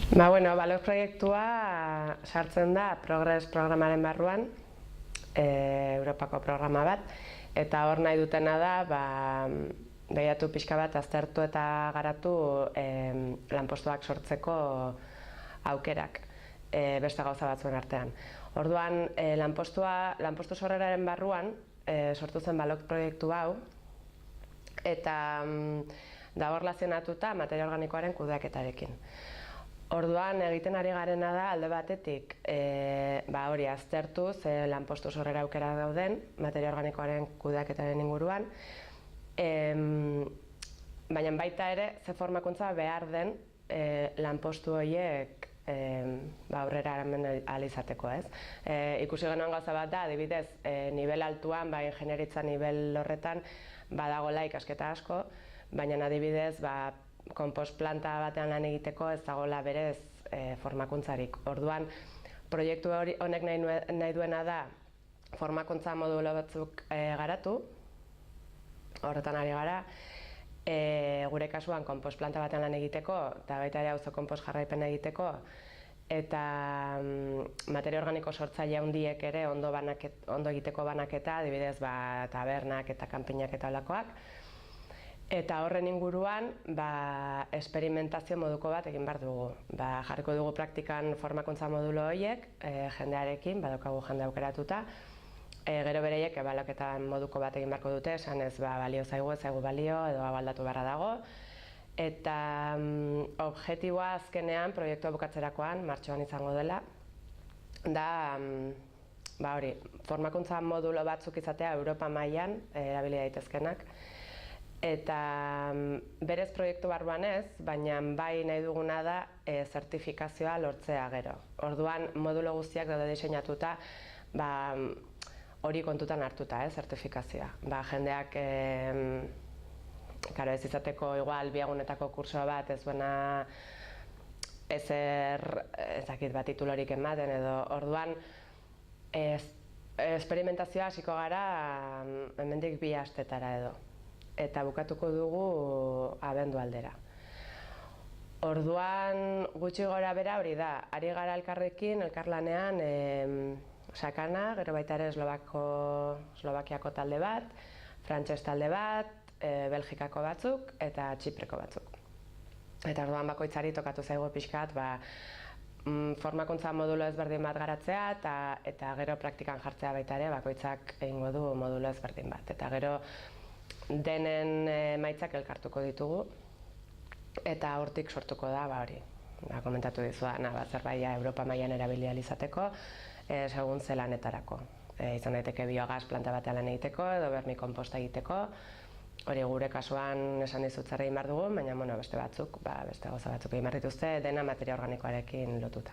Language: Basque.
Balok proiektua sartzen da Progress programaren barruan, Europako programa bat, eta hor nahi dutena da, behiatu pixka bat aztertu eta garatu lanpostuak sortzeko aukerak, beste gauza batzuen artean. Orduan, lanpostu sorreraren barruan sortu zen Balok proiektu hau, eta da hor lazionatuta materia organikoaren kudeaketarekin. Orduan, egiten ari garena da alde batetik hori aztertu ze lanpostu sorrera aukera dauden materia organikoaren kudeaketaren inguruan, baina baita ere ze formakuntza behar den lanpostu horiek aurrera eraman ahal izateko, ez? Ikusi genuen gauza bat da, adibidez, nivel altuan, ingenieritza nivel horretan badagoela ikasketa asko, baina adibidez, konpost planta batean lan egiteko ez dagoela berez formakuntzarik. Orduan, proiektu honek nahi duena da formakuntza modulo batzuk garatu, horretan ari gara, gure kasuan konpost planta batean lan egiteko, eta baita ere auzo konpost jarraipena egiteko, eta materia organiko sortzaile handiek ere ondo egiteko banaketa, adibidez tabernak eta kanpinak eta holakoak. Eta horren inguruan, esperimentazio moduko bat egin behar dugu. Jarriko dugu praktikan formakuntza modulo horiek, jendearekin, badaukagu jende aukeratuta. Gero bereiek ebaluaketa moduko bat egin beharko dute, esan ez balio zaigu, ez zaigu balio, edo aldatu beharra dago. Eta objektiboa azkenean, proiektua bukatzerakoan, martxoan izango dela, da formakuntza modulo batzuk izatea Europa mailan erabili daitezkenak. Eta berez proiektu barruan ez, baina bai nahi duguna da zertifikazioa lortzea gero. Orduan modulo guztiak daude diseinatuta hori kontutan hartuta, zertifikazioa. Jendeak ez izateko igual biagunetako kursoa bat ez duena titulorik ematen edo orduan esperimentazioa hasiko gara hemendik 2 astetara edo. Eta bukatuko dugu abendu aldera. Orduan gutxi gora bera hori da, ari gara elkarrekin, elkarlanean sakana, gero baita ere Eslovakiako talde bat, frantses talde bat, Belgikako batzuk eta Txipreko batzuk. Eta orduan bakoitzari tokatu zaigu pixkat, formakuntza modulo ezberdin bat garatzea eta gero praktikan jartzea baita ere bakoitzak egingo du modulo ezberdin bat. Eta gero denen emaitzak elkartuko ditugu eta hortik sortuko da komentatu dizudana zerbait Europa mailan erabili ahal izateko segun ze lanetarako. Izan daiteke biogaz planta batean lan egiteko edo bermikonposta egiteko. Hori gure kasuan esan dizut zer egin behar dugu, baina beste gauza batzuk egin behar dituzte dena materia organikoarekin lotuta.